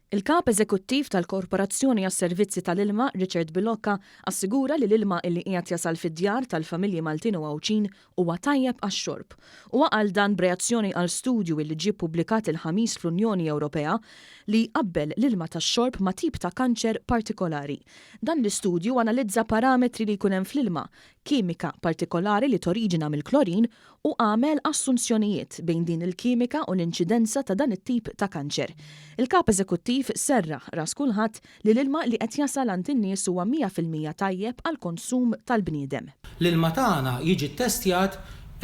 Il-kap eżekuttiv tal-Korporazzjoni għas-Servizzi tal-Ilma, Richard Bilocca, assigura li l-ilma illi qiegħed jasal fid-djar tal-familji Maltin u Għawċin huwa tajjeb għax-xorb. U qal dan b'reazzjoni għal studju li ġie ppubblikat il-ħamis fl-Unjoni Ewropea li qabbel l-ilma tax-xorb ma' tip ta' kanċer partikolari. Dan l-istudju analizza parametri li jkun hemm fl-ilma, kimika partikolari li toriġina mill-klorin u għamel assunzjonijiet bejn din il-kimika u l-inċidenza ta' dan it-tip ta' kanċer. Il-kap eżekuttiv serraħ ras kulħadd li l-ilma li qed jasal għand in-nies huwa 100% tajjeb għal konsum tal-bniedem. L-ilma tagħna jiġi ttestjat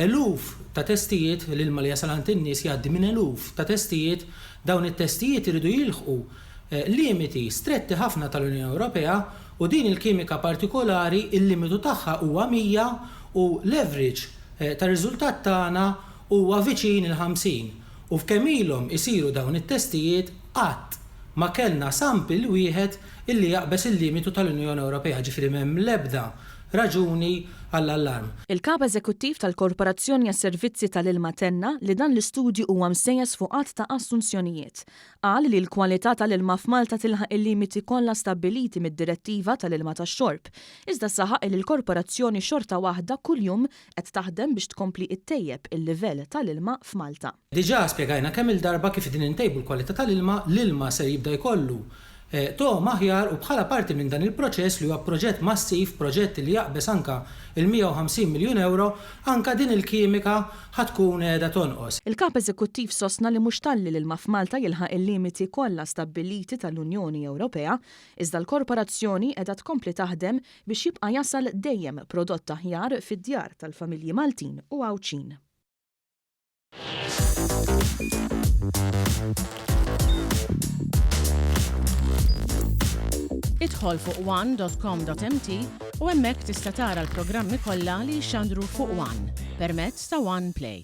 eluf ta' testijiet, l-ilma li jasal għand in-nies jgħaddi minn eluf ta' testijiet, dawn it-testijiet iridu jilħqu limiti stretti ħafna tal-Unjoni Ewropea u din il-kimika partikolari il-limitu tagħha huwa 100 u l-average ta' riżultat tagħna huwa viċin il-50. U f'kemm ilhom isiru dawn it-testijiet qatt ma kellna sampil wieħed illi jaqbes il-limitu tal-Unjoni Ewropea, ġifieri m'hemm l-ebda raġuni għall-allarm. Il-kap eżekuttiv tal-Korporazzjoni għas-Servizzi tal-Ilma tenna li dan l-istudju huwa msejjes fuq qatt ta' assunzjonijiet. Qal li l-kwalità tal-ilma f'Malta tilħaq il-limiti kollha stabbiliti mid-direttiva tal-ilma tax-xorb. Iżda saħaq li l-korporazzjoni xorta waħda kuljum qed taħdem biex tkompli ttejjeb il-livell tal-ilma f'Malta. Diġà spjegajna kemm il-darba kif din intejbu l-kwalità tal-ilma, l-ilma se jibda jkollu aħjar u bħala parti minn dan il-proċess li huwa proġett massiv, proġett li jaqbes anka il-150 miljun euro, anka din il-kimika ħatkun qiegħda tonqos. Il-kap eżekuttiv sostna li mhux talli l-ilma f'Malta jilħaq il-limiti kollha stabbiliti tal-Unjoni Ewropea, iżda l-korporazzjoni qiegħda tkompli taħdem biex jibqa' jasal dejjem prodott aħjar fid-djar tal-familji Maltin u Għawċin. Idħol fuq one.com.mt u hemmhekk tista' tara l-programmi kollha li jxandru fuq One permezz ta' One Play.